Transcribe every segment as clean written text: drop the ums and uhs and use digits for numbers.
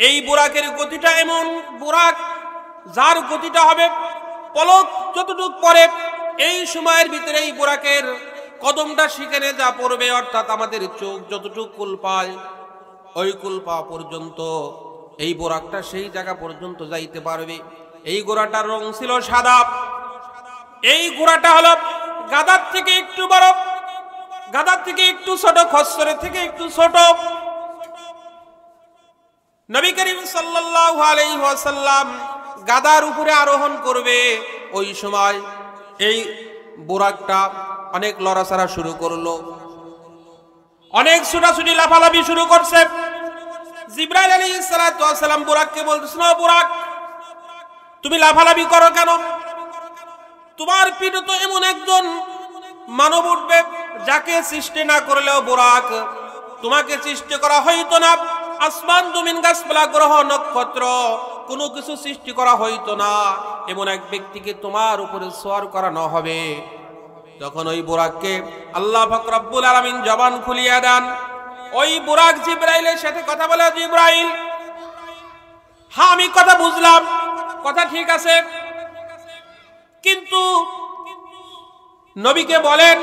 এই বুরাকের গতিটা এমন বুরাক, যার গতিটা হবে পলক যতটুক পরে এই সময়ের ভিতরে এই বুরাকের কদমটা সেখানে যা পড়বে, অর্থাৎ আমাদের চোখ যতটুক কুল পায় ওই কুল পাওয়া পর্যন্ত এই বুরাকটা সেই জায়গা পর্যন্ত যাইতে পারবে। এই ঘোড়াটার রং ছিল সাদা। এই ঘোড়াটা হলো গাধার থেকে একটু বড়, গাধার থেকে একটু ছোট, খচ্চরের থেকে একটু ছোট। নবী করিম সাল্লাল্লাহু আলাইহি ওয়াসাল্লাম গাধার উপরে আরোহণ করবে। ওই সময় এই বুরাকটা অনেক লড়াচড়া শুরু করলো, অনেক ছুটাছুটি লাফালাফি শুরু করছে। জিবরাইল আলাইহিস সালাতু ওয়াস সালাম বুরাককে বলতেছেন, ও বুরাক, তুমি লাফালাফি করো কেন? তোমার পিঠে তো এমন একজন মানব উঠবে যাকে সৃষ্টি না করলেও বুরাক তোমাকে সৃষ্টি করা হইতো না। আসমান জমিন গাছপালা গ্রহ নক্ষত্র কোনো কিছু সৃষ্টি করা হইতো না, এমন এক ব্যক্তিকে তোমার উপরে সওয়ার করানো হবে। তখন ওই বুরাককে আল্লাহ পাক রব্বুল আলামিন জবান খুলিয়ে দেন। ওই বুরাক জিবরাইলের সাথে কথা বলে, জিবরাইল, হ্যাঁ আমি কথা বুঝলাম, কথা ঠিক আছে, কিন্তু নবীকে বলেন,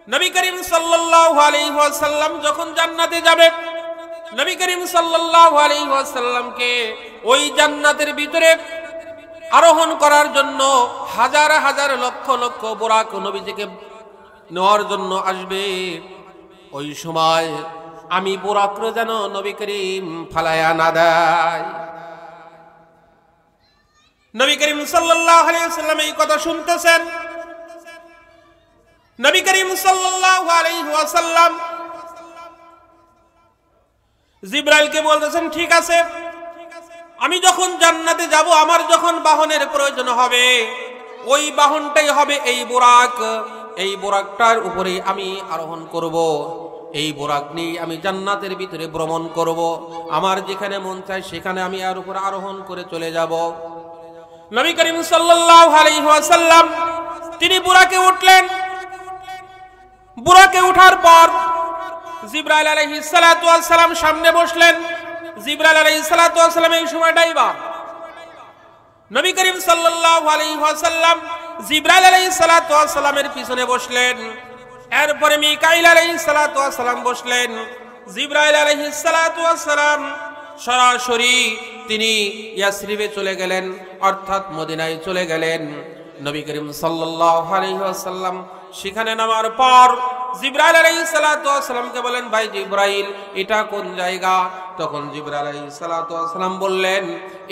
নবী করিম সাল্লাল্লাহু আলাইহি ওয়াসাল্লাম যখন জান্নাতে যাবে, নবী করিম সাল্লাল্লাহু আলাইহি ওয়াসাল্লামকে ওই জান্নাতের ভিতরে আরোহণ করার জন্য হাজার হাজার লক্ষ লক্ষ বুরাক নবীজিকে নেওয়ার জন্য আসবে। ওই সময় আমি বুরাকরে যেন নবী করিম ফালায়া না দেয়। নবী করিম সাল্লাল্লাহু আলাইহি ওয়াসাল্লাম এই কথা শুনতেছেন। নবী করিম সাল্লাল্লাহু আলাইহি ওয়াসাল্লাম জিবরাইলকে বলতেছেন, ঠিক আছে, আমি যখন জান্নাতে যাব, আমার যখন বাহনের প্রয়োজন হবে, ওই বাহনটাই হবে এই বুরাক। এই বুরাকটার উপরে আমি আরোহণ করব, এই বুরাক নিয়ে আমি জান্নাতের ভিতরে ভ্রমণ করব। আমার যেখানে মন চায় সেখানে আমি আর উপরে আরোহণ করে চলে যাব। নবী করিম সাল্লাল্লাহু আলাইহি ওয়াসাল্লাম তিনি বুরাকে উঠলেন। বুরাকে উঠার পর জিবরাইল আলাইহিস সালাতু ওয়াস সালাম সামনে বসলেন। জিবরাইল আলাইহিস সালাতু ওয়াস সালাম এই সময় ডাইবা। নবী করিম সাল্লাল্লাহু আলাইহি ওয়াসাল্লাম জিবরাইল আলাইহিস সালাতু ওয়াস সালামের পিছনে বসলেন। এরপরে মিকাইল আলাইহিস সালাতু ওয়াস সালাম বসলেন। জিবরাইল আলাইহিস সালাতু ওয়াস সালাম সরাসরি তিনি ইয়াসরিবে চলে গেলেন, অর্থাৎ মদিনায় চলে গেলেন। নবী করিম সাল্লাল্লাহু আলাইহি ওয়াসাল্লাম সেখানে নামার পর জিবরাইল আলাইহিস সালাতু ওয়াস সালামকে বলেন, ভাই জিবরাইল, এটা কোন জায়গা? তখন জিবরাইল আলাইহিস সালাতু ওয়াস সালাম বললেন,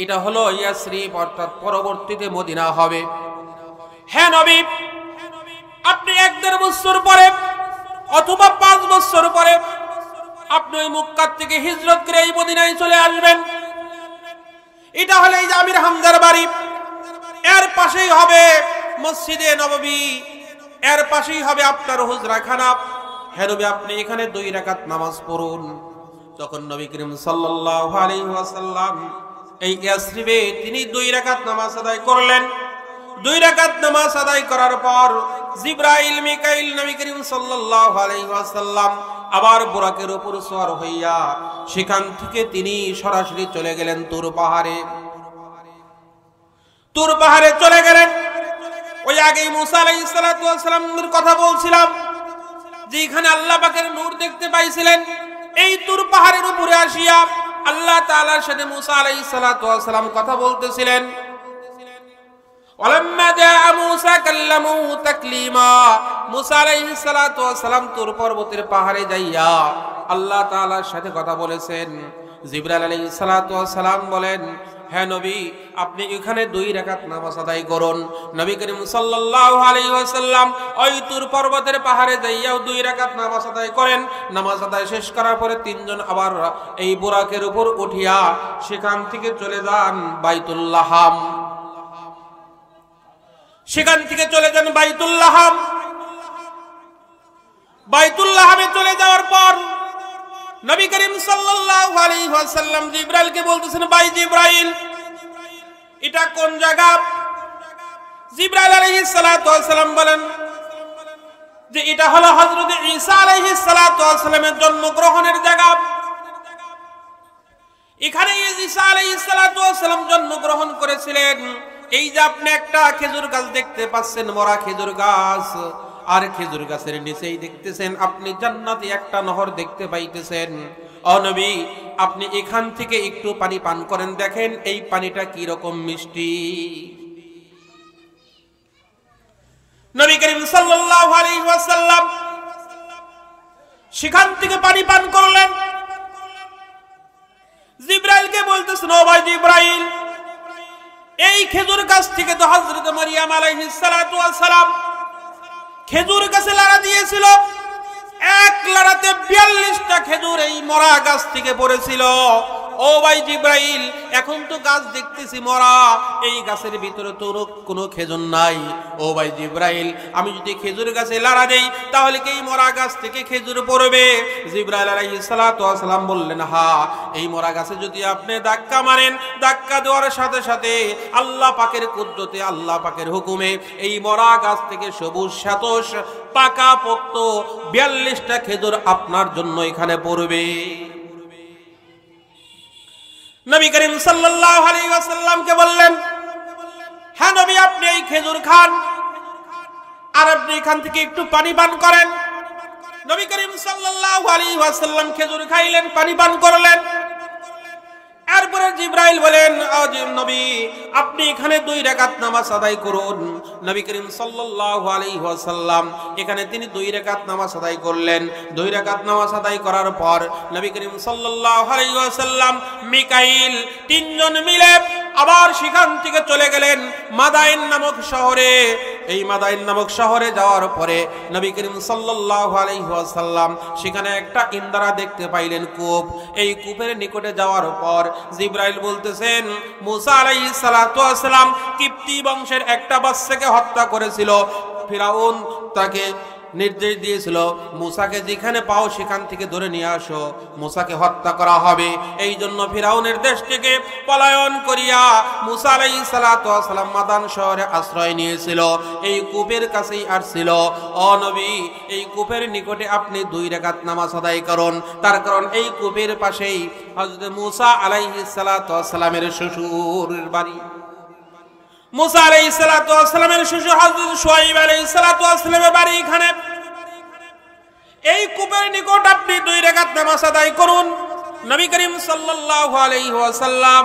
এটা হলো ইয়াসরিব, অর্থাৎ পরবর্তীতে মদিনা হবে। হ্যাঁ নবী, আপনি 1-1.5 বছর পরে অথবা 5 বছর পরে আপনি ওই মক্কা থেকে হিজরত করে এই মদিনায় চলে আসবেন। এটা হলো এই যে আমির হামজার বাড়ি, এর পাশেই হবে মসজিদে নববী, এর পাশেই হবে আপনার হুজরাখানা। হ্যাঁ নবী, আপনি এখানে 2 রাকাত নামাজ পড়ুন। তখন নবী করিম সাল্লাল্লাহু আলাইহি ওয়াসাল্লাম এই ইয়াসরিবে তিনি 2 রাকাত নামাজ আদায় করলেন। 2 রাকাত নামাজ আদায় করার পর জিবরাইল, মিকাইল, নবী করিম সাল্লাল্লাহু আলাইহি ওয়াসাল্লাম আবার বুরাকের উপর সওয়ার হইয়া সেখান থেকে তিনি সরাসরি চলে গেলেন তুর পাহাড়ে। তুর পাহাড়ে চলে গেলেন। ওই আগেই মুসা আলাইহিস সালাতু ওয়াস সালামের কথা বলছিলাম, যে এখানে আল্লাহ পাকের নূর দেখতে পাইছিলেন। এই তুর পাহাড়ের উপরে আসিয়া আল্লাহ তাআলার সাথে মুসা আলাইহিস সালাতু ওয়াস সালাম কথা বলতেছিলেন। ওয়ালাম্মা জাআ মুসা কাল্লামুহু তাকলিমা, মুসা আলাইহিস সালাতু ওয়াস সালাম তুর পর্বতের পাহাড়ে যাইয়া আল্লাহ তাআলার সাথে কথা বলেছেন। জিবরাইল আলাইহিস সালাতু ওয়াস সালাম বলেন, হ্যাঁ নবী, আপনি এখানে 2 রাকাত নামাজ আদায় করুন। নবী করিম সাল্লাল্লাহু আলাইহি ওয়াসাল্লাম ওই তুর পর্বতের পাহাড়ে যাইয়াও 2 রাকাত নামাজ আদায় করেন। নামাজ আদায় শেষ করার পরে 3 জন আবার এই বুরাকের উপর উঠিয়া সেখান থেকে চলে যান বাইতুল লাহাম। সেখান থেকে চলে যান বাইতুল লাহাম। বাইতুল লাহামে চলে যাওয়ার পর নবী করিম সাল্লাল্লাহু আলাইহি ওয়াসাল্লাম জিবরাইলকে বলতেছেন, ভাই জিবরাইল, এটা কোন জায়গা? জিবরাইল আলাইহিস সালাতু ওয়াস সালাম বলেন যে এটা হলো হযরত ঈসা আলাইহিস সালাতু ওয়াস সালামের জন্মগ্রহণের জায়গা। এখানে ঈসা আলাইহিস সালাতু ওয়াস সালাম জন্মগ্রহণ করেছিলেন। এই যে আপনি একটা খেজুর গাছ দেখতে পাচ্ছেন, মরা খেজুর গাছ, আর খেজুর গাছের নিচেই দেখতেছেন আপনি জান্নাতে একটা নহর দেখতে পাইতেছেন। ও নবী, আপনি এখান থেকে একটু পানি পান করেন, দেখেন এই পানিটা কি রকম মিষ্টি। নবী করিম সাল্লাল্লাহু আলাইহি ওয়াসাল্লাম সেখান থেকে পানি পান করলেন। জিবরাইলকে বলতেছেন, ও ভাই জিবরাইল, এই খেজুর গাছ থেকে তো হযরত মারইয়াম আলাইহিস সালাতু ওয়াস সালাম খেজুর গাছে লাড়া দিয়েছিল। এক লাড়াতে 42টা খেজুর এই মরা গাছ থেকে পড়েছিল। ও ভাই জিবরাইল, এখন তো গাছ দেখতেছি মরা, এই গাছের ভিতরে তো কোনো খেজুর নাই। ও ভাই জিবরাইল, আমি যদি খেজুর গাছে লাড়া দেই তাহলে কি এই মরা গাছ থেকে খেজুর পড়বে? জিবরাইল আলাইহিস সালাতু ওয়াস সালাম বললেন, হ্যাঁ, এই মরা গাছে যদি আপনি ধাক্কা মারেন, ধাক্কা দেওয়ার সাথে সাথে আল্লাহ পাকের কুদরতে, আল্লাহ পাকের হুকুমে এই মরা গাছ থেকে সবুজ শ্বেতস পাকা পোক্ত 42টা খেজুর আপনার জন্য এখানে পড়বে। নবী করিম সাল্লাল্লাহু আলাইহি ওয়াসাল্লামকে বললেন, হ্যাঁ নবী, আপনি এই খেজুর খান আর আপনি এখান থেকে একটু পানি পান করেন। নবী করিম সাল্লাল্লাহু আলাইহি ওয়াসাল্লাম খেজুর খাইলেন, পানি পান করলেন। এরপরে জিবরাইল বলেন, ও নবী, আপনি এখানে 2 রাকাত নামাজ আদায় করুন। নবী করিম সাল্লাল্লাহু আলাইহি ওয়াসাল্লাম এখানে তিনি 2 রাকাত নামাজ আদায় করলেন। 2 রাকাত নামাজ আদায় করার পর নবী করিম সাল্লাল্লাহু আলাইহি ওয়াসাল্লাম, মিকাইল, 3 জন মিলে আবার সেখান থেকে চলে গেলেন মাদাইন নামক শহরে। এই মাদাইন নামক শহরে যাওয়ার পরে নবী করিম সাল্লাল্লাহু আলাইহি ওয়াসাল্লাম সেখানে একটা ইন্দারা দেখতে পাইলেন, কূপ। এই কূপের নিকটে যাওয়ার পর জিবরাইল বলতেছেন, মুসা আলাইহিস সালাতু ওয়াস সালাম কিপ্তি বংশের একটা বাচ্চাকে হত্যা করেছিল। ফিরাউন তাকে নির্দেশ দিয়েছিল, মুসাকে যেখানে পাও সেখান থেকে ধরে নিয়ে আসো, মুসাকে হত্যা করা হবে। এই জন্য ফিরাউনের দেশ থেকে পলায়ন করিয়া মুসা আলাইহিস সালাতু ওয়াস সালাম মাদান শহরে আশ্রয় নিয়েছিল। এই কূপের কাছেই আসছিল। ও নবী, এই কূপের নিকটে আপনি 2 রাকাত নামাজ আদায় করুন। তার কারণ এই কূপের পাশেই হযরত মুসা আলাইহিস সালাতু ওয়াস সালামের শ্বশুরের বাড়ি। মুসা আলাইহিস সালাতু ওয়াস সালামের শ্বশুর হযরত শুআয়ব আলাইহিস সালাতু ওয়াস সালামের বাড়ি এখানে। এই কূপের নিকট আপনি 2 রাকাত নামাজ আদায় করুন। নবী করিম সাল্লাল্লাহু আলাইহি ওয়াসাল্লাম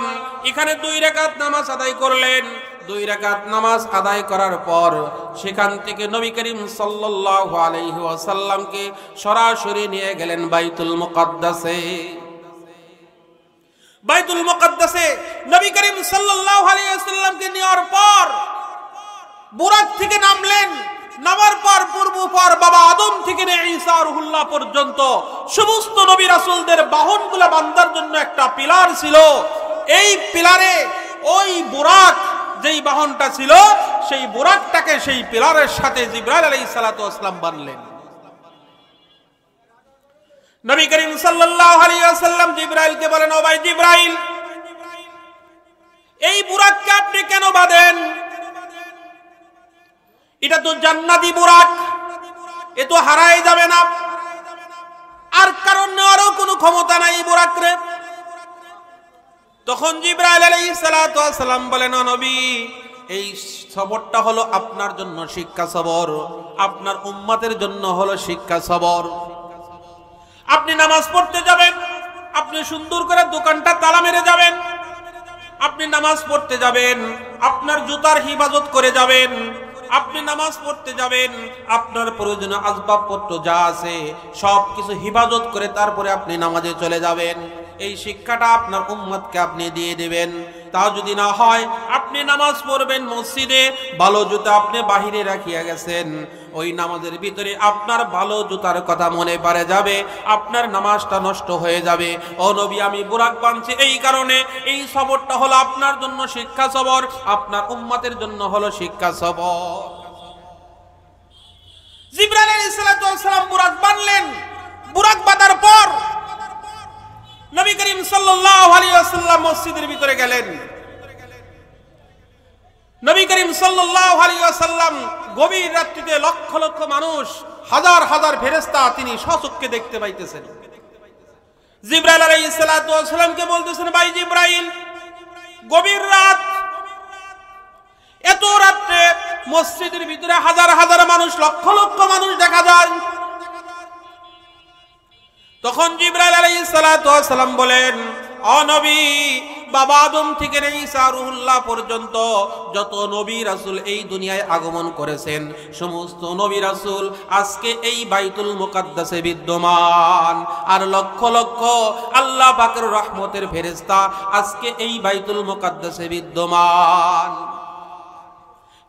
এখানে 2 রাকাত নামাজ আদায় করলেন। 2 রাকাত নামাজ আদায় করার পর সেখান থেকে নবী করিম সাল্লাল্লাহু আলাইহি ওয়াসাল্লামকে সরাসরি নিয়ে গেলেন বাইতুল মুকাদ্দাসে। বাইতুল মুকাদ্দাসে নবী করিম সাল্লাল্লাহু আলাইহি ওয়াসাল্লামকে নেওয়ার পর বুরাক থেকে নামলেন। নামার পর পূর্ব পর বাবা আদম থেকে নিয়ে ঈসা রুহুল্লাহ পর্যন্ত সমস্ত নবী রাসূলদের বাহনগুলো বান্দার জন্য একটা পিলার ছিল। এই পিলারে ওই বুরাক যেই বাহনটা ছিল, সেই বুরাকটাকে সেই পিলারের সাথে জিবরাইল আলাইহিস সালাতু ওয়াস সালাম বানলেন। নবী করিম সাল্লাল্লাহু আলাইহি ওয়াসাল্লাম জিবরাইলকে বলেন, ও ভাই জিবরাইল, এই বুরাককে আপনি কেন বাঁধেন? এটা তো জান্নাতি বুরাক, এ তো হারায় যাবে না, আর কারণ নেওয়ারও কোনো ক্ষমতা নাই এই বুরাকরে। তখন জিবরাইল আলাইহিস সালাতু ওয়াস সালাম বলেন, ও নবী, এই সবরটা হলো আপনার জন্য শিক্ষা সবর, আপনার উম্মতের জন্য হলো শিক্ষা সবর। আপনি নামাজ পড়তে যাবেন, আপনি সুন্দর করে দোকানটা তালা মেরে যাবেন। আপনি নামাজ পড়তে যাবেন, আপনার জুতার হিফাজত করে যাবেন। আপনি নামাজ পড়তে যাবেন, আপনার প্রয়োজনীয় আসবাবপত্র যা আছে সবকিছু হিফাজত করে তারপরে আপনি নামাজে চলে যাবেন। এই শিক্ষাটা আপনার উম্মতকে আপনি দিয়ে দিবেন। তা যদি না হয়, আপনি নামাজ পড়বেন মসজিদে, ভালো জুতা আপনি বাহিরে রাখিয়া গেছেন, ওই নামাজের ভিতরে আপনার ভালো জুতার কথা মনে পড়ে যাবে, আপনার নামাজটা নষ্ট হয়ে যাবে। ও নবী, আমি বুরাক বানছি এই কারণে, এই সবরটা হলো আপনার জন্য শিক্ষা সবর, আপনার উম্মতের জন্য হলো শিক্ষা সবর। জিবরাইল আলাইহিস সালাতু ওয়াস সালাম বুরাক বানলেন। বুরাক বাঁধার পর নবী করিম সাল্লাল্লাহু আলাইহি ওয়াসাল্লাম মসজিদের ভিতরে গেলেন। নবী করিম সাল্লাল্লাহু আলাইহি ওয়াসাল্লাম গভীর রাত্রিতে লক্ষ লক্ষ মানুষ, হাজার হাজার ফেরেশতা তিনি স্বচক্ষে দেখতে পাইতেছেন। জিবরাইল আলাইহিস সালাতু ওয়াস সালামকে বলতেছেন, ভাই জিবরাইল, গভীর রাত, এত রাতে মসজিদের ভিতরে হাজার হাজার মানুষ, লক্ষ লক্ষ মানুষ দেখা যায়। তখন জিবরাইল আলাইহিস সালাতু ওয়াস সালাম বলেন, ও নবী, বাবা আদম থেকে ঈসা রুহুল্লাহ পর্যন্ত যত নবী রাসূল এই দুনিয়ায় আগমন করেছেন, সমস্ত নবী রাসূল আজকে এই বাইতুল মুকাদ্দাসে বিদ্যমান। আর লক্ষ লক্ষ আল্লাহ পাকের রহমতের ফেরেশতা আজকে এই বাইতুল মুকাদ্দাসে বিদ্যমান।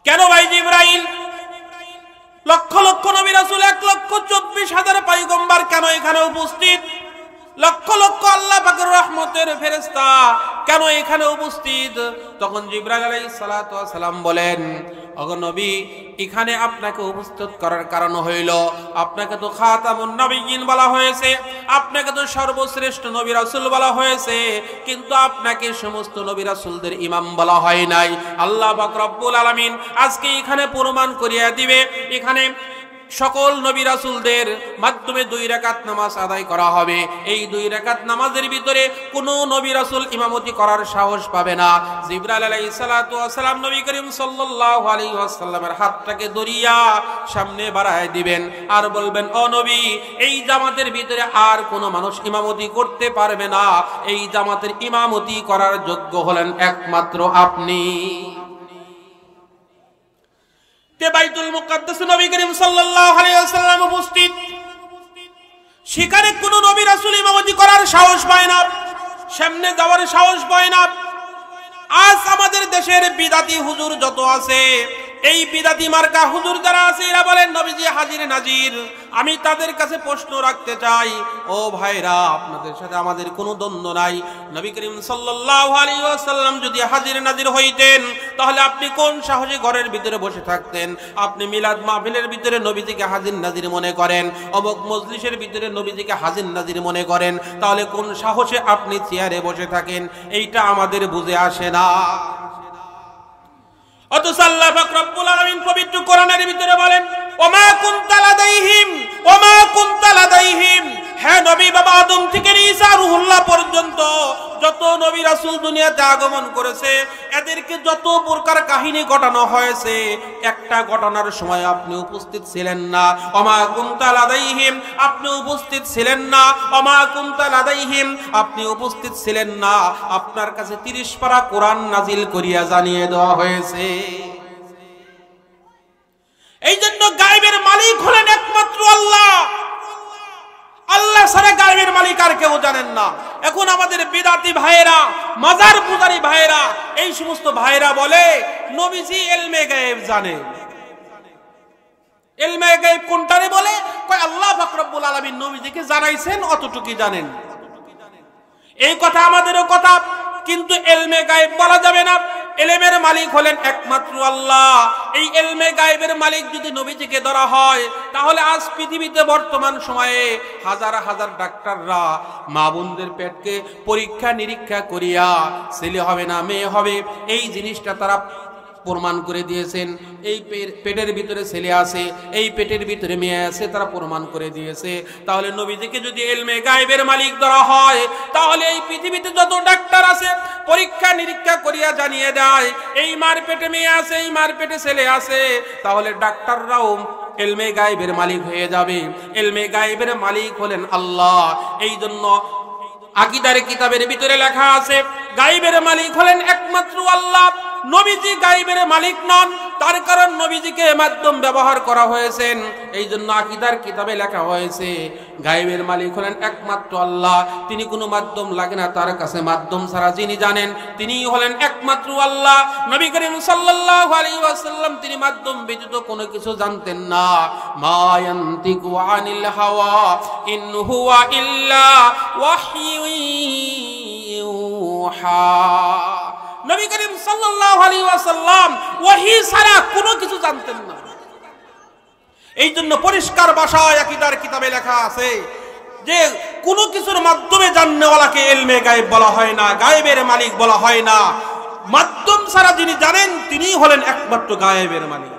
কেন ভাই জিবরাইল? লক্ষ লক্ষ নবী রাসূল, 1,24,000 পয়গম্বর কেন এখানে উপস্থিত? লক্ষ লক্ষ আল্লাহ পাকের রহমতের ফেরেশতা কেন এখানে উপস্থিত? তখন জিবরাইল আলাইহিস সালাতু ওয়াস সালাম বলেন, ওগো নবী, এখানে আপনাকে উপস্থিত করার কারণ হইল, আপনাকে তো খাতামুন নবিয়্যিন বলা হয়েছে, আপনাকে তো সর্বশ্রেষ্ঠ নবী রাসূল বলা হয়েছে, কিন্তু আপনাকে সমস্ত নবী রাসূলদের ইমাম বলা হয় নাই। আল্লাহ পাক রব্বুল আলামিন আজকে এখানে প্রমাণ করিয়া দিবে, এখানে সকল নবী রাসূলদের মাধ্যমে 2 রাকাত নামাজ আদায় করা হবে। এই 2 রাকাত নামাজের ভিতরে কোনো নবী রাসূল ইমামতি করার সাহস পাবে না। জিবরাইল আলাইহিস সালাতু ওয়াস সালাম নবী করিম সাল্লাল্লাহু আলাইহি ওয়াসাল্লামের হাতটাকে ধরিয়া সামনে বাড়ায় দিবেন আর বলবেন, ও নবী, এই জামাতের ভিতরে আর কোনো মানুষ ইমামতি করতে পারবে না। এই জামাতের ইমামতি করার যোগ্য হলেন একমাত্র আপনি। বাইতুল মুকাদ্দাসে নবী করিম সাল্লাল্লাহু আলাইহি ওয়াসাল্লাম উপস্থিত, সেখানে কোন নবী রাসূল ইমামতি করার সাহস পায় না, সামনে যাওয়ার সাহস পায় না। আজ আমাদের দেশের বিদাতি হুজুর যত আছে, এই বিদাতি মার্কা হুজুর যারা আছে, এরা বলেন নবীজি হাজির নাজির। আমি তাদের কাছে প্রশ্ন রাখতে চাই, ও ভাইরা, আপনাদের সাথে আমাদের কোনো দ্বন্দ্ব নাই। নবী করিম সাল্লাল্লাহু আলাইহি ওয়াসাল্লাম যদি হাজির নাজির হইতেন, তাহলে আপনি কোন সাহসে ঘরের ভিতরে বসে থাকতেন? আপনি মিলাদ মাহফিলের ভিতরে নবীজিকে হাজির নাজির মনে করেন, অমুক মজলিসের ভিতরে নবীজিকে হাজির নাজির মনে করেন, তাহলে কোন সাহসে আপনি চেয়ারে বসে থাকেন? এইটা আমাদের বুঝে আসে না। অথচ আল্লাহ পাক রব্বুল আলামিন পবিত্র কোরআনের ভিতরে বলেন, ওমা কুনতা লাদাইহিম ওমা কুনতা লাদাইহিম, হে নবী, বাবা আদম থেকে ঈসা রুহুল্লাহ পর্যন্ত যত নবী রাসূল দুনিয়াতে আগমন করেছে, এদেরকে যত প্রকার কাহিনী ঘটানো হয়েছে, একটা ঘটনার সময় আপনি উপস্থিত ছিলেন না। ওমা কুনতা লাদাইহিম, আপনি উপস্থিত ছিলেন না। ওমা কুনতা লাদাইহিম, আপনি উপস্থিত ছিলেন না। আপনার কাছে 30 পারা কোরআন নাজিল করিয়া জানিয়ে দেওয়া হয়েছে। এই জন্য গায়বের মালিক হলেন একমাত্র আল্লাহ। আল্লাহ ছাড়া গায়বের মালিক আর কেউ জানেন না। এখন আমাদের বিদাতি ভাইয়েরা, মাজার পূজারী ভাইয়েরা, এই সমস্ত ভাইয়েরা বলে নবীজি ইলমে গায়েব জানে। ইলমে গায়েব কোনটারে বলে? কয় আল্লাহ পাক রব্বুল আলামিন নবীজিকে জানাইছেন, অতটুকুই জানেন। এই কথা আমাদেরও কথা, কিন্তু ইলমে গায়েব বলা যাবে না। ইলমের মালিক হলেন একমাত্র আল্লাহ। এই ইলমে গায়েবের মালিক যদি নবীজিকে ধরা হয়, তাহলে আজ পৃথিবীতে বর্তমান সময়ে হাজার হাজার ডাক্তাররা মা বোনদের পেটকে পরীক্ষা নিরীক্ষা করিয়া ছেলে হবে না মেয়ে হবে, এই জিনিসটা তারা প্রমাণ করে দিয়েছেন। এই পেটের ভিতরে ছেলে আছে, এই পেটের ভিতরে মেয়ে আছে, তারা প্রমাণ করে দিয়েছে। তাহলে নবীজিকে যদি ইলমে গায়েবের মালিক ধরা হয়, তাহলে এই পৃথিবীতে যত ডাক্তার আছে পরীক্ষা নিরীক্ষা করিয়া জানিয়ে দেয় এই মার পেটে মেয়ে আছে, এই মার পেটে ছেলে আছে, তাহলে ডাক্তাররাও ইলমে গায়েবের মালিক হয়ে যাবে। ইলমে গায়েবের মালিক হলেন আল্লাহ। এই জন্য আকীদার কিতাবের ভিতরে লেখা আছে, গায়েবের মালিক হলেন একমাত্র আল্লাহ। নবীজি গায়েবের মালিক নন, তার কারণ নবীজিকে মাধ্যম ব্যবহার করা হয়েছেন। এই জন্য আকীদার কিতাবে লেখা হয়েছে গায়েবের মালিক হলেন একমাত্র আল্লাহ। তিনি কোনো মাধ্যম লাগে না তার কাছে, মাধ্যম ছাড়া যিনি জানেন তিনিই হলেন একমাত্র আল্লাহ। নবী করিম সাল্লাল্লাহু আলাইহি ওয়াসাল্লাম তিনি মাধ্যম ব্যতীত কোনো কিছু জানতেন না। মা ইয়ানতিকু আনিল হাওয়া ইন হুয়া ইল্লা ওয়াহয়ুন ইউহা। নবী করিম সাল্লাল্লাহু আলাইহি ওয়াসাল্লাম ওহী ছাড়া কোনো কিছু জানতেন না। এই জন্য পরিষ্কার ভাষায় আকীদার কিতাবে লেখা আছে যে কোনো কিছুর মাধ্যমে জাননেওয়ালাকে ইলমে গায়েব বলা হয় না, গায়েবের মালিক বলা হয় না। মাধ্যম ছাড়া যিনি জানেন তিনিই হলেন একমাত্র গায়েবের মালিক।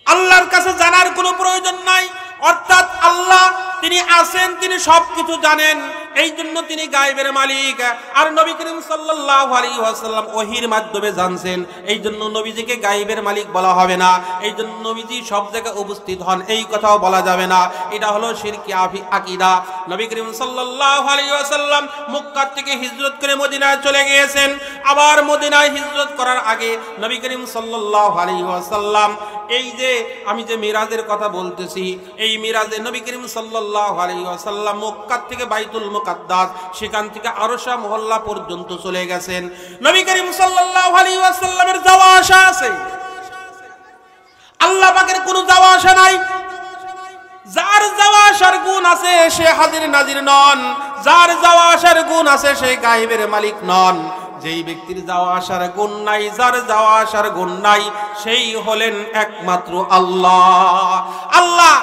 আল্লাহর কাছে জানার কোনো প্রয়োজন নাই, অর্থাৎ আল্লাহ তিনি আছেন, তিনি সবকিছু জানেন, এই জন্য তিনি গায়েবের মালিক। আর নবী করিম সাল্লাল্লাহু আলাইহি ওয়াসাল্লাম ওহীর মাধ্যমে জানছেন, এই জন্য নবীজিকে গায়েবের মালিক বলা হবে না। এই জন্য নবীজি সব জায়গায় উপস্থিত হন এই কথাও বলা যাবে না। এটা হলো শিরকি আকীদা। নবী করিম সাল্লাল্লাহু আলাইহি ওয়াসাল্লাম মক্কা থেকে হিজরত করে মদিনায় চলে গিয়েছেন। আবার মদিনায় হিজরত করার আগে নবী করিম সাল্লাল্লাহু আলাইহি ওয়াসাল্লাম এই যে আমি যে মিরাজের কথা বলতেছি, এই মিরাজে নবী করিম সাল্লাল্লাহু আলাইহি ওয়াসাল্লাম মক্কা থেকে বাইতুল মুকাদ্দাস, সেখান থেকে আরশা মহল্লা পর্যন্ত চলে গেছেন। নবী করিম সাল্লাল্লাহু আলাইহি ওয়াসাল্লামের যাওয়া আসা আছে, আল্লাহ পাকের কোনো যাওয়া আসা নাই। যার যাওয়া আসার গুণ আছে সে হাজির নাজির নন, যার যাওয়া আসার গুণ আছে সে গায়েবের মালিক নন। যেই ব্যক্তির যাওয়া আসার গুণ নাই, যার যাওয়া আসার গুণ নাই, সেই হলেন একমাত্র আল্লাহ। আল্লাহ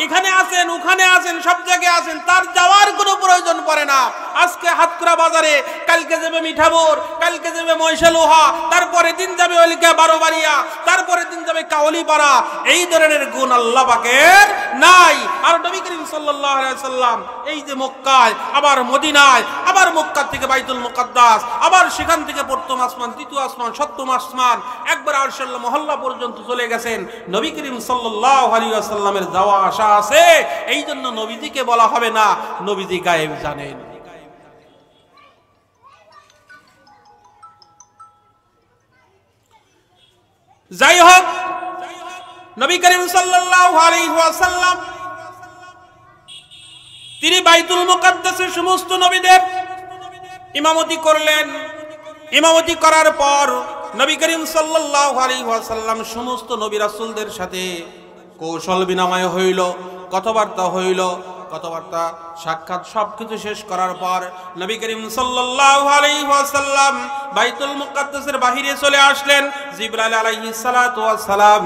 এখানে আছেন, ওখানে আছেন, সব জায়গায় আছেন, তার যাওয়ার কোনো প্রয়োজন পড়ে না। আজকে হাতকুড়া বাজারে, কালকে যাবে মিঠাপুর, কালকে যাবে ময়সালোহা, তারপরে দিন যাবে ওলিকা বারোবাড়িয়া, তারপরে দিন যাবে কাওয়ালিপাড়া। এই ধরনের গুণ আল্লাহ পাকের নাই। আর নবী করিম সাল্লাল্লাহু আলাইহি ওয়াসাল্লাম এই যে মক্কায়, আবার মদিনায়, আবার মক্কা থেকে বাইতুল মুকাদ্দাস, আবার সেখান থেকে প্রথম আসমান, দ্বিতীয় আসমান, সপ্তম আসমান, একবার আরশের মহল্লা পর্যন্ত চলে গেছেন। নবী করিম সাল্লাল্লাহু আলাইহি ওয়াসাল্লামের যাওয়া আসা আছে, এই জন্য নবীজিকে বলা হবে না, নবীজি গায়েব জানেন। যাই হোক, নবী করিম সাল্লাল্লাহু আলাইহি ওয়াসাল্লাম তিনি বাইতুল মুকাদ্দাসের সমস্ত নবীদের ইমামতি করলেন। ইমামতি করার পর নবী করিম সাল্লাল্লাহু আলাইহি ওয়াসাল্লাম সমস্ত নবী রাসূলদের সাথে কৌশল বিনিময় হইল, কথাবার্তা হইল। কথাবার্তা সাক্ষাৎ সবকিছু শেষ করার পর নবী করিম সাল্লাল্লাহু আলাইহি ওয়াসাল্লাম বাইতুল মুকাদ্দাসের বাহিরে চলে আসলেন। জিবরাইল আলাইহিস সালাতু ওয়াস সালাম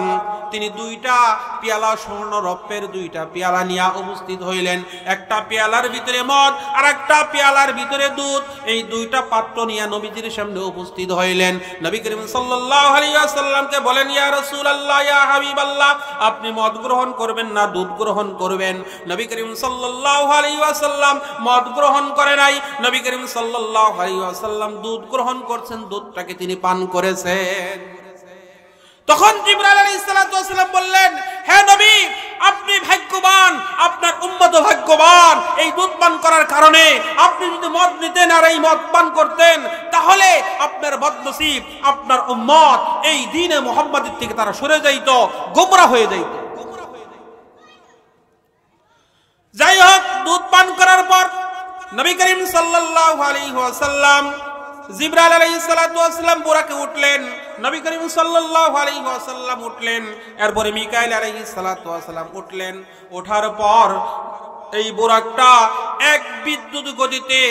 তিনি দুইটা পেয়ালা, স্বর্ণ রৌপ্যের দুইটা পেয়ালা নিয়ে উপস্থিত হইলেন। একটা পেয়ালার ভিতরে মদ আর একটা পেয়ালার ভিতরে দুধ। এই দুইটা পাত্র নিয়ে নবীজির সামনে উপস্থিত হইলেন। নবী করিম সাল্লাল্লাহু আলাইহি ওয়াসাল্লামকে বলেন, ইয়া রাসূলুল্লাহ, ইয়া হাবিবাল্লাহ, আপনি মদ গ্রহণ করবেন না দুধ গ্রহণ করবেন? নবী করিম সাল্লাল্লাহু আলাইহি ওয়াসাল্লাম মদ গ্রহণ করে নাই। নবী করিম সাল্লাল্লাহু আলাইহি ওয়াসাল্লাম দুধ গ্রহণ করছেন, দুধটাকে তিনি পান করেছেন। তখন জিবরাইল আলাইহিস সালাতু ওয়াস সালাম বললেন, হে নবী, আপনি ভাগ্যবান, আপনার উম্মত ভাগ্যবান এই দুধ পান করার কারণে। আপনি যদি মদ নিতেন আর এই মদ পান করতেন, তাহলে আপনার বদনসিব, আপনার উম্মত এই দ্বীনে মুহাম্মাদের থেকে তারা সরে যাইত, গোমরা হয়ে যাইত। যাই হোক, দুধ পান করার পর নবী করিম সাল্লাল্লাহু আলাইহি ওয়াসাল্লাম জিবরাইল আলাইহিস সালাতু ওয়াস সালাম বুরাকে উঠলেন। নবী করিম সাল্লাল্লাহু আলাইহি ওয়াসাল্লাম উঠলেন। এরপরে মিকাইল আলাইহিস সালাতু ওয়াস সালাম উঠলেন। ওঠার পর এই বুরাকটা এক বিদ্যুৎ গতিতে,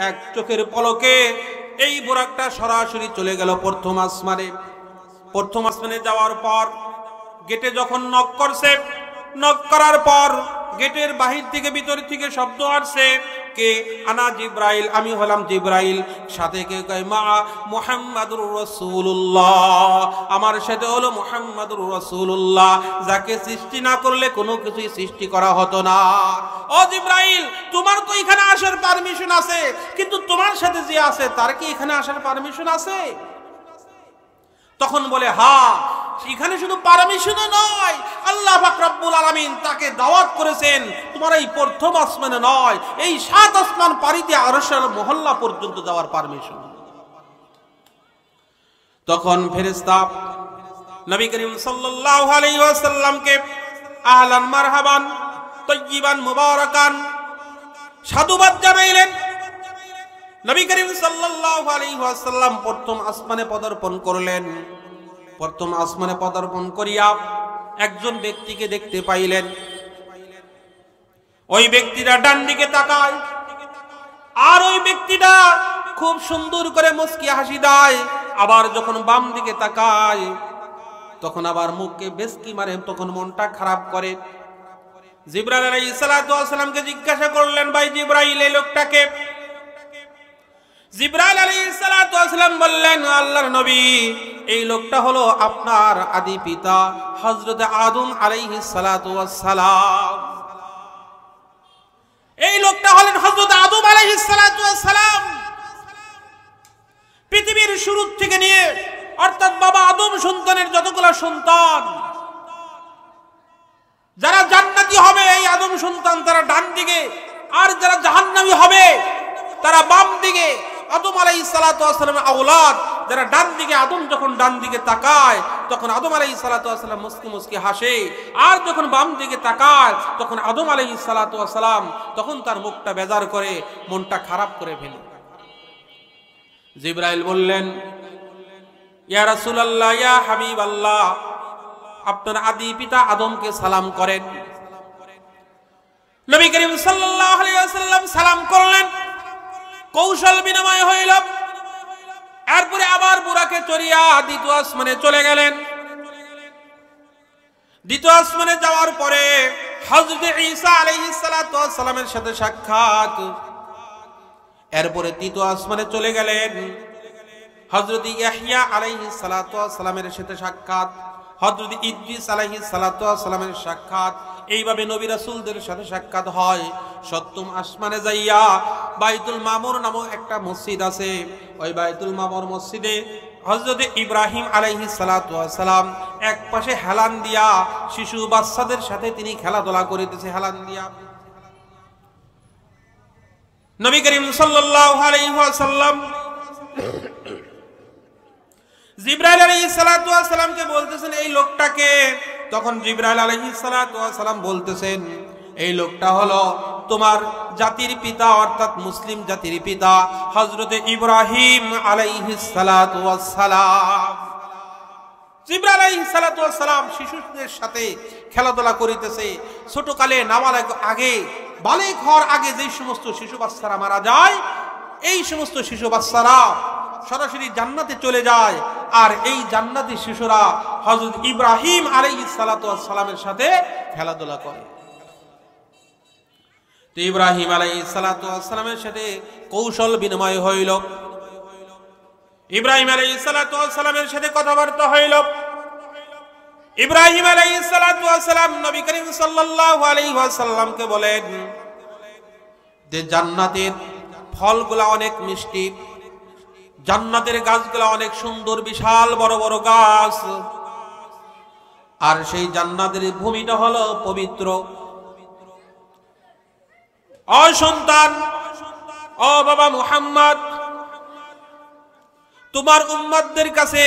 এক চোখের পলকে এই বুরাকটা সরাসরি চলে গেল প্রথম আসমানে। প্রথম আসমানে যাওয়ার পর গেটে যখন নক করছে, নক করার পর গেটের বাহির থেকে ভিতর থেকে শব্দ আসছে, কে? আনা জিব্রাইল, আমি হলাম জিব্রাইল। সাথে কে কয়, মা মুহাম্মাদুর রাসূলুল্লাহ, আমার সাথে হলো মুহাম্মাদুর রাসূলুল্লাহ, যাকে সৃষ্টি না করলে কোনো কিছুই সৃষ্টি করা হতো না। ও জিব্রাইল, তোমার তো এখানে আসার পারমিশন আছে, কিন্তু তোমার সাথে যে আছে তার কি এখানে আসার পারমিশন আছে? তখন বলে, হ্যাঁ, এখানে শুধু পারমিশন নয়, আল্লাহ পাক রব্বুল আলামিন তাকে দাওয়াত করেছেন তোমার এই প্রথম আসমানে নয়, এই 7 আসমান পাড়িতে আরশের মহল্লা পর্যন্ত যাওয়ার পারমিশন। তখন ফেরেশতা নবী করিম সাল্লাল্লাহু আলাইহি ওয়াসাল্লামকে আহলান মারহাবান তাইয়িবান মুবারাকান সাধুবাদ জানাইলেন। নবী করিম সাল্লাল্লাহু আলাইহি ওয়াসাল্লাম প্রথম আসমানে পদার্পণ করলেন। প্রথম আসমানে পদার্পণ করিয়া একজন ব্যক্তিকে দেখতে পাইলেন। ওই ব্যক্তিটা ডান দিকে তাকায়, আর ওই ব্যক্তিটা খুব সুন্দর করে মুস্কি হাসি দেয়। আবার যখন বাম দিকে তাকায়, তখন আবার মুখকে বেশকি মারে, তখন মনটা খারাপ করে। জিবরাইল আলাইহিস সালাতু ওয়াস সালামকে জিজ্ঞাসা করলেন, ভাই জিবরাইল, এই লোকটাকে? জিবরাইল আলাইহিস সালাতু ওয়াস সালাম বললেন, আল্লাহর নবী, এই লোকটা হলো আপনার আদি পিতা হযরত আদম আলাইহিস সালাতু ওয়াস সালাম। এই লোকটা হলেন হযরত আদম আলাইহিস সালাতু ওয়াস সালাম। পৃথিবীর শুরু থেকে নিয়ে অর্থাৎ বাবা আদম সন্তানের যতগুলো সন্তান যারা জান্নাতি হবে এই আদম সন্তান তারা ডান দিকে, আর যারা জাহান্নামী হবে তারা বাম দিকে। আদম আলাইহিস সালাতু ওয়াস সালামের আওলাদ যারা ডান দিকে, আদম যখন ডান দিকে তাকায় তখন আদম আলাইহিস সালাতু ওয়াস সালাম মুস্কি মুস্কি হাসে, আর যখন বাম দিকে তাকায় তখন আদম আলাইহিস সালাতু ওয়াস সালাম তখন তার মুখটা বেজার করে, মনটা খারাপ করে ফেলে। জিবরাইল বললেন, ইয়া রাসূলুল্লাহ, ইয়া হাবিবাল্লাহ, আপনার আদি পিতা আদমকে সালাম করেন। নবী করিম সাল্লাল্লাহু আলাইহি ওয়াসাল্লাম সালাম করলেন, কৌশল বিনিময় হইল। এরপরে আবার বুরাকে চড়িয়া দ্বিতীয় আসমানে চলে গেলেন। দ্বিতীয় আসমানে যাওয়ার পরে হযরত ঈসা আলাইহিস সালাতু ওয়াস সালামের সাথে সাক্ষাৎ। এরপরে তৃতীয় আসমানে চলে গেলেন, হযরত ইয়াহইয়া আলাইহিস সালাতু ওয়াস সালামের সাথে সাক্ষাৎ, হযরত ইদ্রিস আলাইহিস সালাতু ওয়াস সালামের সাক্ষাৎ। এইভাবে নবী রাসূলদের সাথে সাক্ষাৎ হয়। সপ্তম আসমানে যাইয়া বাইতুল মামুর নামক একটা মসজিদ আছে, ওই বাইতুল মামুর মসজিদে হযরত ইব্রাহিম আলাইহিস সালাতু ওয়াস সালাম এক পাশে হেলান দিয়া শিশু বাচ্চাদের সাথে তিনি খেলাধুলা করিতেছে। হেলান দিয়া নবী করিম সাল্লাল্লাহু আলাইহি ওয়াসাল্লাম জিবরাইল আলাইহিস সালাতু ওয়াস সালামকে বলতেছেন, এই লোকটাকে। তখন জিবরাইল আলাইহিস সালাতু ওয়াস সালাম বলতেছেন, এই লোকটা হলো তোমার জাতির পিতা অর্থাৎ মুসলিম জাতির পিতা হযরত ইব্রাহিম আলাইহিস সালাতু ওয়াস সালাম। জিবরাইল আলাইহিস সালাতু ওয়াস সালাম শিশুদের সাথে খেলাধুলা করিতেছে। ছোটকালে নাবালক আগে বালেক হওয়ার আগে যে সমস্ত শিশু বাচ্চারা মারা যায়, এই সমস্ত শিশু বাচ্চারা সরাসরি জান্নাতে চলে যায়, আর এই জান্নাতি শিশুরা হযরত ইব্রাহিম আলাইহিস সালাতু ওয়াস সালামের সাথে খেলাধুলা করে। তো ইব্রাহিম আলাইহিস সালাতু ওয়াস সালামের সাথে কৌশল বিনিময় হইল। ইব্রাহিম আলাইহিস সালাতু ওয়াস সালামের সাথে কথাবার্তা হইল। ইব্রাহিম আলাইহিস সালাতু ওয়াস সালাম নবী করিম সাল্লাল্লাহু আলাইহি ওয়াসাল্লামকে বলেন যে জান্নাতের ফলগুলা অনেক মিষ্টি, জান্নাতের গাছগুলা অনেক সুন্দর, বিশাল বড় বড় গাছ, আর সেই জান্নাতের ভূমিটা হলো পবিত্র। ও সন্তান, ও বাবা মুহাম্মদ, তোমার উম্মতদের কাছে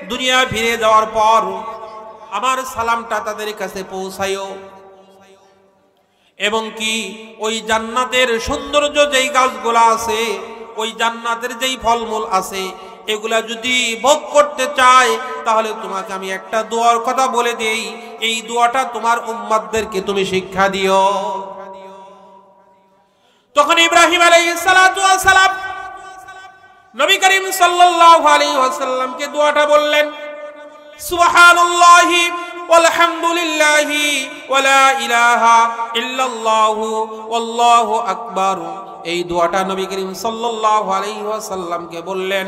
দুনিয়া ফিরে যাওয়ার পর আমার সালামটা তাদের কাছে পৌঁছায়ো, এবং কি ওই জান্নাতের সৌন্দর্য যেই গাছগুলা আছে, ওই জান্নাতের যেই ফলমূল আছে, এগুলা যদি ভোগ করতে চায় তাহলে তোমাকে আমি একটা দোয়ার কথা বলে দেই, এই দোয়াটা তোমার উম্মতদেরকে তুমি শিক্ষা দিও। তখন ইব্রাহিম আলাইহিস সালাতু ওয়াস সালাম নবী করিম সাল্লাল্লাহু আলাইহি ওয়াসাল্লামকে দোয়াটা বললেন, সুবহানাল্লাহি ওয়ালহামদুলিল্লাহি ওয়ালা ইলাহা ইল্লাল্লাহু ওয়াল্লাহু আকবার। এই দোয়াটা নবী করিম সাল্লাল্লাহু আলাইহি ওয়াসাল্লামকে বললেন।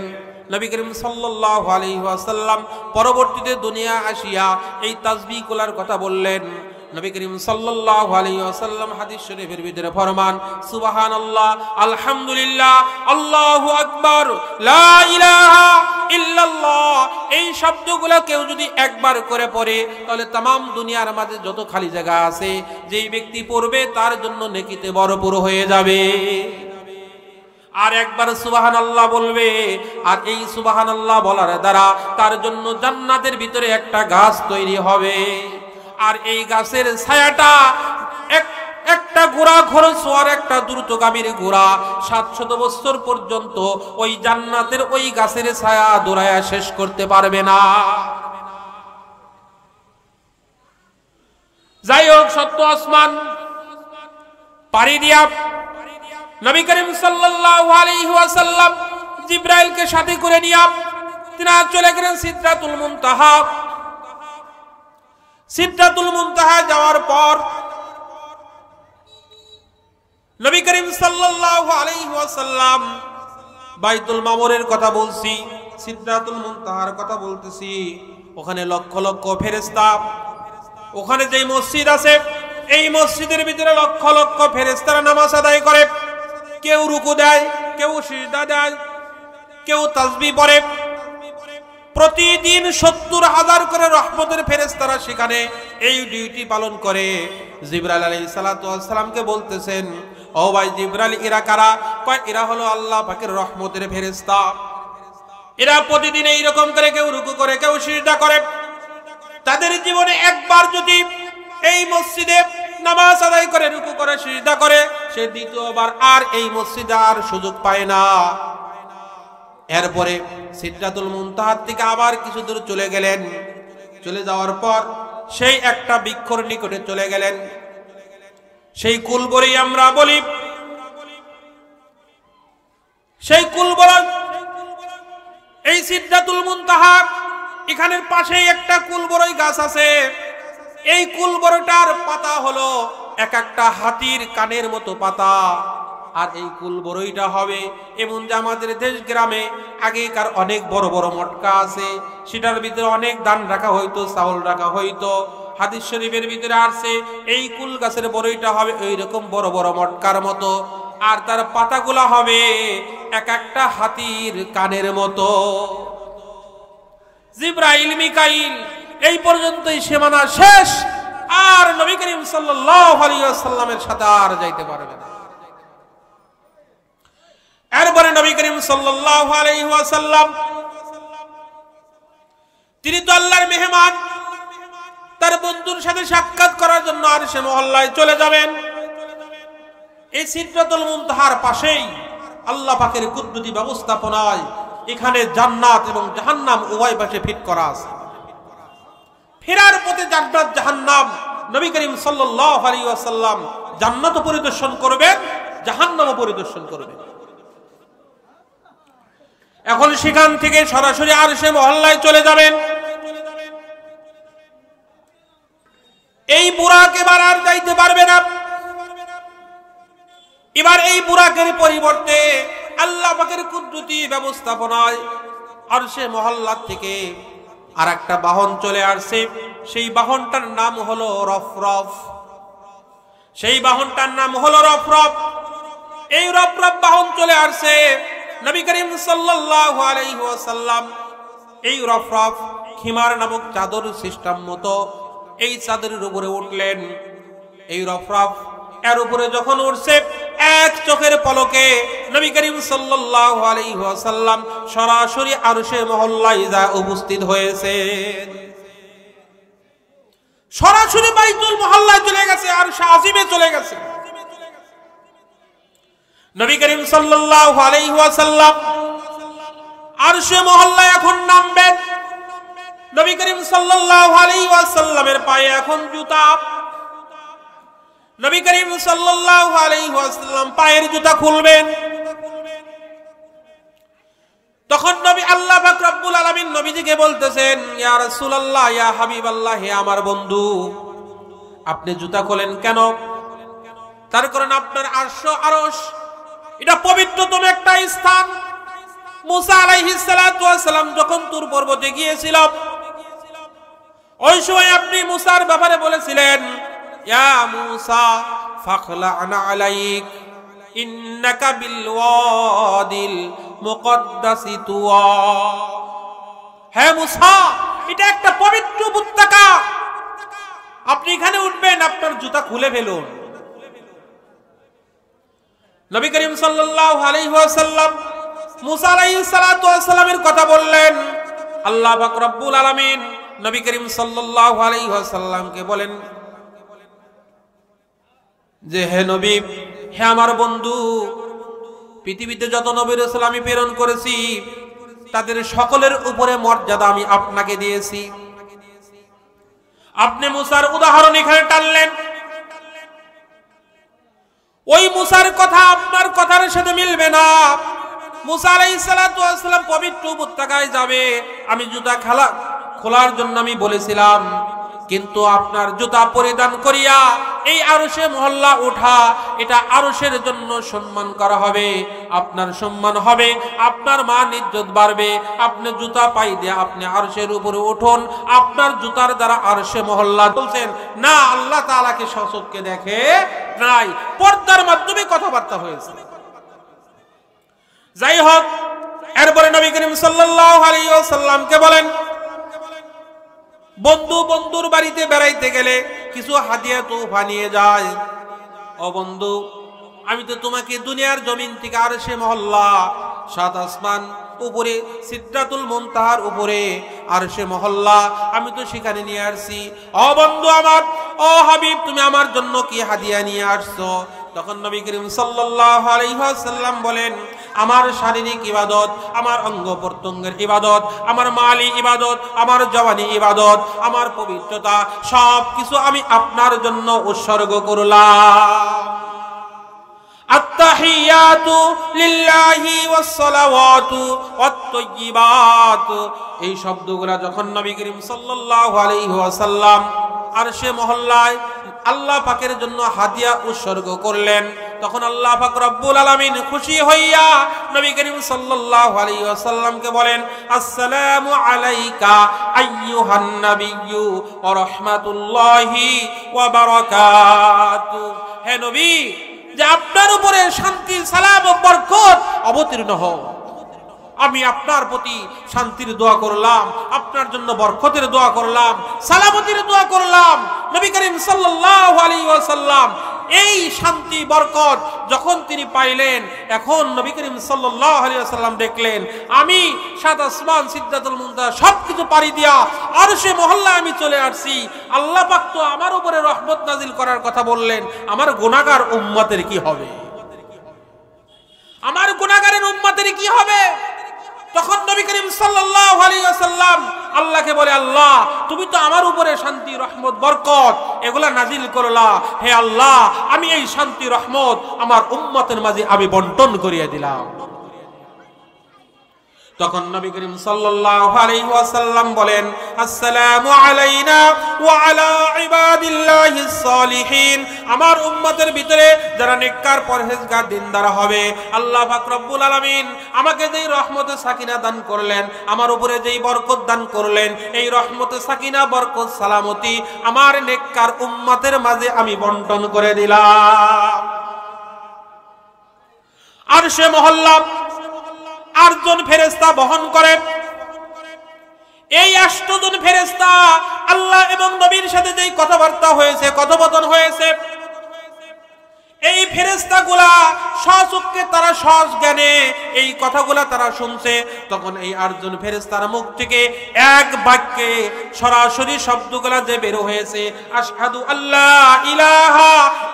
নবী করিম সাল্লাল্লাহু আলাইহি ওয়াসাল্লাম পরবর্তীতে দুনিয়া আসিয়া এই তাসবিহ করার কথা বললেন। নবী করিম সাল্লাল্লাহু আলাইহি ওয়াসাল্লাম হাদিস শরীফের ভিতরে ফরমান, সুবহানাল্লাহ, আলহামদুলিল্লাহ, আল্লাহু আকবার, লা ইলাহা ইল্লাল্লাহ, এই শব্দগুলো কেউ যদি একবার করে পড়ে তাহলে तमाम দুনিয়ার মাঝে যত খালি জায়গা আছে যেই ব্যক্তি পড়বে তার জন্য নেকিতে ভরপুর হয়ে যাবে। আর একবার সুবহানাল্লাহ বলবে, আর এই সুবহানাল্লাহ বলার দ্বারা তার জন্য জান্নাতের ভিতরে একটা গাছ তৈরি হবে, আর এই গাছের ছায়াটা একটা ঘোড়া ঘোড়সওয়ার একটা দ্রুতগামীর ঘোড়া 700 বছর পর্যন্ত ওই জান্নাতের ওই গাছের ছায়া দৌড়ায়া শেষ করতে পারবে না। যাই হোক, সত্য আসমান পাড়ি দিয়া নবী করিম সাল্লাল্লাহু আলাইহি ওয়াসাল্লাম জিবরাইলকে সাথে করে নিয়া তিনি চলে গেলেন সিদরাতুল মুনতাহা। সিদরাতুল মুনতাহা যাওয়ার পর নবী করিম সাল্লাল্লাহু আলাইহি ওয়াসাল্লাম বাইতুল মামুরের কথা বলছি, সিদরাতুল মুনতাহার কথা বলতেছি, ওখানে লক্ষ লক্ষ ফেরেশতা, ওখানে যেই মসজিদ আছে এই মসজিদের ভিতরে লক্ষ লক্ষ ফেরেশতারা নামাজ আদায় করে। কেউ রুকু দেয়, কেউ সিজদা দেয়, কেউ তাসবিহ পড়ে। প্রতিদিন 70,000 করে রহমতের ফেরেশতারা সেখানে এই ডিউটি পালন করে। জিবরাইল আলাইহিস সালাতু ওয়াস সালামকে বলতেছেন, ও ভাই জিবরাইল, এরা কারা? কয় এরা হলো আল্লাহ পাকের রহমতের ফেরেশতা। এরা প্রতিদিন এইরকম করে কেউ রুকু করে, কেউ সিজদা করে। তাদের জীবনে একবার যদি এই মসজিদে নামাজ আদায় করে, রুকু করে, সিজদা করে, সে দ্বিতীয়বার আর এই মসজিদে আর সুযোগ পায় না। এরপরে সিদরাতুল মুনতাহার থেকে আবার কিছু দূর চলে গেলেন। চলে যাওয়ার পর সেই একটা বৃক্ষর নিকটে চলে গেলেন। সেই কুলবরই আমরা বলি, সেই কুলবর, এই সিদরাতুল মুনতাহা, এখানের পাশেই একটা কুলবরই গাছ আছে। এই কুলবরটার পাতা হলো এক একটা হাতির কানের মতো পাতা। আর এই কুলবরইটা হবে এমন যে আমাদের দেশ গ্রামে আগেকার অনেক বড় বড় মটকা আছে, সেটার ভিতরে অনেক ধান রাখা হইতো, চাউল রাখা হইতো। হাদিস শরীফের ভিতরে আসছে এই কুল গাছের বড়ইটা হবে এইরকম বড় বড় মটকার মতো, আর তার পাতাগুলা হবে এক একটা হাতির কানের মতো। জিবরাইল, মিকাইল এই পর্যন্তই সীমানা শেষ, আর নবী করিম সাল্লাল্লাহু আলাইহি ওয়াসাল্লামের সাথে আর যাইতে পারবে না। এরপরে নবী করিম সাল্লাল্লাহু আলাইহি ওয়াসাল্লাম, তিনি তো আল্লাহর মেহমান, তার বন্ধুর সাথে সাক্ষাৎ করার জন্য আরশে মহল্লায় চলে যাবেন। এই সিদরাতুল মুনতাহার পাশেই আল্লাহ পাকের কুদরতি ব্যবস্থাপনায় এখানে জান্নাত এবং জাহান্নাম উভয় পাশে ফিট করা আছে। ফেরার পথে জান্নাত জাহান্নাম নবী করিম সাল্লাল্লাহু আলাইহি ওয়াসাল্লাম জান্নাত পরিদর্শন করবেন, জাহান্নাম পরিদর্শন করবেন। এখন সেখান থেকে সরাসরি আরশে মহল্লায় চলে যাবেন। এই বুরাক এবার আর যাইতে পারবে না। এবার এই বুরাকের পরিবর্তে আল্লাহ পাকের কুদরতি ব্যবস্থাপনায় আরশে মহল্লা থেকে আর একটা বাহন চলে আসছে। সেই বাহনটার নাম হলো রফরফ। সেই বাহনটার নাম হলো রফরফ। এই রফরফ বাহন চলে আসছে। নবী করিম সাল্লাল্লাহু আলাইহি ওয়াসাল্লাম এই রফরফ খিমার নামক চাদর সিস্টেম মতো এই চাদরের উপরে উঠলেন। এই রফরফ এর উপরে যখন উঠছে, এক চোখের পলকে নবী করিম সাল্লাল্লাহু আলাইহি ওয়াসাল্লাম সরাসরি আরশে মহল্লায় যা উপস্থিত হয়েছেন। সরাসরি বাইতুল মহল্লায় চলে গেছে, আরশে আজিমে চলে গেছে। নবী করিম সাল্লাল্লাহু আলাইহি ওয়াসাল্লাম আরশে মহল্লায় এখন নামবেন। নবী করিম সাল্লাল্লাহু আলাইহি ওয়াসাল্লামের পায়ে এখন জুতা। নবী করিম সাল্লাল্লাহু আলাইহি ওয়াসাল্লাম পায়ের জুতা খুলবেন। তখন নবী আল্লাহ পাক রব্বুল আলামিন নবীজিকে বলতেছেন, ইয়া রাসূলুল্লাহ, ইয়া হাবিবাল্লাহ, হে আমার বন্ধু, আপনি জুতা খোলেন কেন? তার কারণ আপনার আরশ এটা পবিত্রতম একটা স্থান। মুসা আলাইহিস সালাতু ওয়াস সালাম যখন তুর পর্বতে গিয়েছিল, ওই সময় আপনি মুসার ব্যাপারে বলেছিলেন, ইয়া মুসা ফাখলা'না আলাইক ইন্নাকা বিল ওয়াদিল মুকদ্দাসি তুয়া। হে মুসা, এটা একটা পবিত্র উপত্যকা, আপনি এখানে উঠবেন, আপনার জুতা খুলে ফেলুন। নবী করিম সাল্লাল্লাহু আলাইহি ওয়াসাল্লাম মুসা আলাইহিস সালাতু ওয়াস সালামের কথা বললেন। আল্লাহ পাক রব্বুল আলামিন নবী করিম সাল্লাল্লাহু আলাইহি ওয়াসাল্লামকে বলেন যে, হে নবী, হে আমার বন্ধু, পৃথিবীতে যত নবী রাসূল আমি প্রেরণ করেছি তাদের সকলের উপরে মর্যাদা আমি আপনাকে দিয়েছি। আপনি মুসার উদাহরণ এখানে টানলেন। ওই মুসার কথা আপনার কথার সাথে মিলবে না। মুসা আলাইহিস সালাতু ওয়াস সালাম পবিত্র উপত্যকায় যাবে, আমি জুতা খোলার জন্য আমি বলেছিলাম, কিন্তু আপনার জুতা পরিধান করিয়া এই আরশে মহল্লা ওঠা, এটা আরশের জন্য সম্মান করা হবে, আপনার সম্মান হবে, আপনার মান ইজ্জত বাড়বে। আপনি জুতা পাই দিয়ে আপনি আরশের উপরে উঠুন, আপনার জুতার দ্বারা আরশে মহল্লা বলছেন না, আল্লাহ তাআলাকে সচক্ষে দেখে নাই, পর্দার মাধ্যমে কথাবার্তা হয়েছে। যাই হোক, এরপরে নবী করিম সাল্লাল্লাহু আলাইহি ওয়াসাল্লামকে বলেন, বন্ধু বন্ধুর বাড়িতে বেড়াইতে গেলে কিছু হাদিয়া তোফা নিয়ে যায়। ও বন্ধু, আমি তো তোমাকে দুনিয়ার জমিন থেকে আরশে মহল্লা, সাত আসমান উপরে সিদরাতুল মুনতাহার উপরে আরশে মহল্লা, আমি তো সেখানে নিয়ে আসছি। ও বন্ধু আমার, ও হাবিব, তুমি আমার জন্য কি হাদিয়া নিয়ে আসছো? তখন নবী করিম সাল্লাল্লাহু আলাইহি ওয়াসাল্লাম বলেন, আমার শারীরিক ইবাদত, আমার অঙ্গ প্রত্যঙ্গের ইবাদত, আমার মালি ইবাদত, আমার জওয়ানি ইবাদত, আমার পবিত্রতা, সব কিছু আমি আপনার জন্য উৎসর্গ করলাম। আত্তাহিয়াতু লিল্লাহি ওয়াস সালাওয়াতু ওয়াত তাইয়্যিবাত, এই শব্দগুলা যখন নবী করিম সাল্লাল্লাহু আলাইহি ওয়াসাল্লাম আরশে মহল্লায় আল্লাহ পাকের জন্য হাদিয়া উৎসর্গ করলেন, তখন আল্লাহ পাক রব্বুল আলামিন খুশি হইয়া নবী করিম সাল্লাল্লাহু আলাইহি ওয়াসাল্লামকে বলেন, আসসালামু আলাইকা আইয়ুহান নাবিয়্যু ওয়া রাহমাতুল্লাহি ওয়া বারাকাতুহু। হে নবী, যে আপনার উপরে শান্তি, সালাম ও বরকত অবতীর্ণ হোক। আমি আপনার প্রতি শান্তির দোয়া করলাম, আপনার জন্য বরকতের দোয়া করলাম, সালামতির দোয়া করলাম। নবী করিম সাল্লাল্লাহু আলাইহি ওয়াসাল্লাম এই শান্তি বরকত যখন তিনি পাইলেন, এখন নবী করিম সাল্লাল্লাহু আলাইহি ওয়াসাল্লাম দেখলেন, আমি সাত আসমান সিদরাতুল মুনতাহা সবকিছু পাড়ি দিয়া আরশে মহল্লা আমি চলে আসছি। আল্লাহ পাক তো আমার উপরে রহমত নাজিল করার কথা বললেন, আমার গুনাহগার উম্মতের কি হবে? আমার গুনাহগারের উম্মতের কি হবে? তখন নবী করিম সাল্লাল্লাহু আলাইহি ওয়াসাল্লাম আল্লাহকে বলে, আল্লাহ তুমি তো আমার উপরে শান্তি, রহমত, বরকত এগুলা নাজিল করলা, হে আল্লাহ আমি এই শান্তি, রহমত আমার উম্মতের মাঝে আমি বন্টন করিয়ে দিলাম। তখন নবী করিম সাল্লাল্লাহু আলাইহি ওয়াসাল্লাম বলেন, আসসালামু আলাইনা ওয়া আলা ইবাদিল্লাহিস সালিহিন, আমার উম্মতের ভিতরে যারা নেককার, পরহেজগার, দিনদার হবে, আল্লাহ পাক রব্বুল আলামিন আমাকে যেই রহমতে সাকিনা দান করলেন, আমার উপরে যেই বরকত দান করলেন, এই রহমতে সাকিনা, বরকত, সালামতি আমার নেককার উম্মতের মাঝে আমি বন্টন করে দিলাম। আরশে মহল্লা 8 জন ফেরেশতা বহন করে। এই 8 জন ফেরেশতা আল্লাহ এবং নবীর সাথে যেই কথাবার্তা হয়েছে, কথোপকথন হয়েছে, এই ফেরেশতাগুলা সচক্ষে তারা সহজ জ্ঞানে এই কথাগুলা তারা শুনছে। তখন এই 8 জন ফেরেশতার মুখ থেকে এক বাক্যে সরাসরি শব্দগুলা যে বের হয়েছে, আশহাদু আল্লা ইলাহা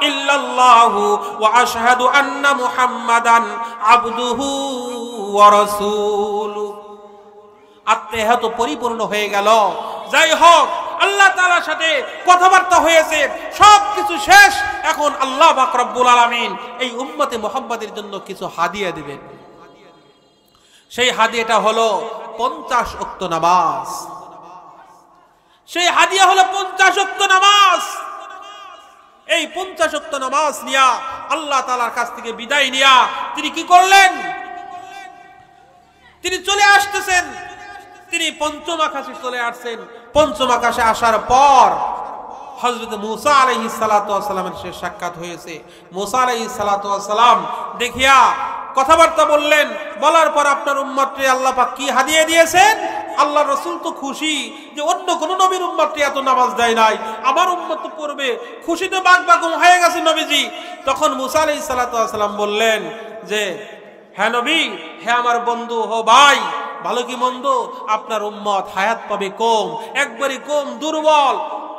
ইল্লাল্লাহু ওয়া আশহাদু আন্না মুহাম্মাদান আবদুহু ওয়া রাসূলুহু, আত্মা তো পরিপূর্ণ হয়ে গেল। যাই হোক, আল্লাহ তাআলার সাথে কথাবার্তা হয়েছে, সবকিছু শেষ। এখন আল্লাহ পাক রব্বুল আলামিন এই উম্মতে মুহাম্মাদের জন্য কিছু হাদিয়া দিবেন। সেই হাদিয়াটা হলো 50 ওয়াক্ত নামাজ। সেই হাদিয়া হলো 50 ওয়াক্ত নামাজ। এই 50 ওয়াক্ত নামাজ নিয়া আল্লাহ তাআলার কাছ থেকে বিদায় নিয়া তিনি কি করলেন? তিনি চলে আসতেছেন, তিনি পঞ্চম আকাশে চলে আসছেন। পঞ্চম আকাশে আসার পর হযরত মুসা আলাইহিস সালাতু ওয়াস সালামের সাথে সাক্ষাৎ হয়েছে। মুসা আলাইহিস সালাতু ওয়াস সালাম দেখিয়া কথাবার্তা বললেন, বলার পর আপনার উম্মতকে আল্লাহ পাক কি হাদিয়া দিয়েছেন? আল্লাহ রাসূল তো খুশি যে অন্য কোন নবীর উম্মতকে এত নামাজ দেয় নাই, আমার উম্মত তো পড়বে, খুশিতে বাগবাগুম হয়ে গেছে নবীজি। তখন মুসা আলাইহিস সালাতু ওয়াস সালাম বললেন যে, হ্যাঁ নবী, হ্যাঁ আমার বন্ধু, হো ভাই, ভালো কি মন্দ, আপনার উম্মত হায়াত পাবে কম, একবারে কম, দুর্বল,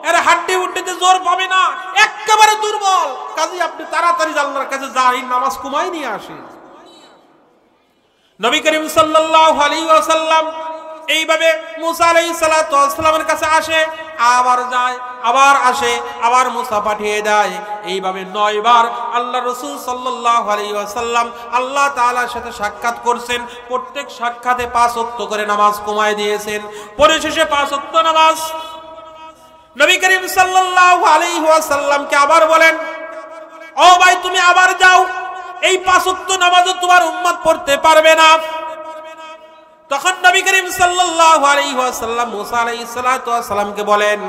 এর হাড্ডি উড্ডিতে জোর পাবে না, একেবারে দুর্বল। কাজে আপনি তাড়াতাড়ি আল্লাহর কাছে যান, নামাজ কমাই নিয়ে আসেন। নবী করিম সাল্লাল্লাহু আলাইহি ওয়াসাল্লাম এইভাবে মুসা আলাইহিস সালাতু ওয়াস সালামের কাছে আসে, আবার যায়, আবার আসে, আবার মুসা পাঠিয়ে দেয়। এইভাবে 9 বার আল্লাহ রাসূল সাল্লাল্লাহু আলাইহি ওয়াসাল্লাম আল্লাহ তাআলার সাথে সাক্ষাৎ করছেন। প্রত্যেক সাক্ষাতে 5 ওয়াক্ত করে নামাজ কমায় দিয়েছেন। পরিশেষে 5 ওয়াক্ত নামাজ নবী করিম সাল্লাল্লাহু আলাইহি ওয়াসাল্লামকে আবার বলেন, ও ভাই তুমি আবার যাও, এই 5 ওয়াক্ত নামাজও তোমার উম্মত পড়তে পারবে না। তখন নবী করিম সাল্লাল্লাহু আলাইহি ওয়াসাল্লাম মুসা আলাইহিস সালাতু ওয়াস সালামকে বলেন,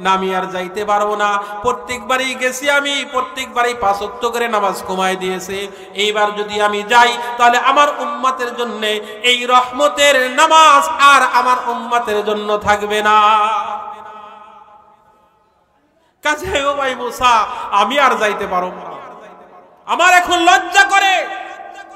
না আমি আর যাইতে পারবো না, প্রত্যেকবারই গেছি আমি, প্রত্যেকবারই 5 ওয়াক্ত করে নামাজ কমায় দিয়েছে, এইবার যদি আমি যাই তাহলে আমার উম্মতের জন্য এই রহমতের নামাজ আর আমার উম্মতের জন্য থাকবে না। কাছে ও ভাই মুসা আমি আর যাইতে পারবো না, আমার এখন লজ্জা করে।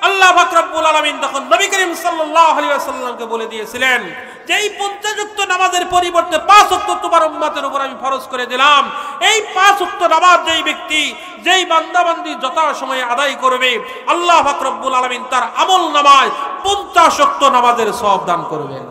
আল্লাহ পাক রব্বুল আলামিন তখন নবী করিম সাল্লাল্লাহু আলাইহি ওয়াসাল্লামকে বলে দিয়েছিলেন যে এই 50 ওয়াক্ত নামাজের পরিবর্তে 5 ওয়াক্ত তোমার উম্মতের উপর আমি ফরজ করে দিলাম। এই 5 ওয়াক্ত নামাজ যেই ব্যক্তি, যেই বান্দা বান্দি যথা সময়ে আদায় করবে, আল্লাহ পাক রব্বুল আলামিন তার আমল নামায় 50 ওয়াক্ত নামাজের সওয়াব দান করবেন।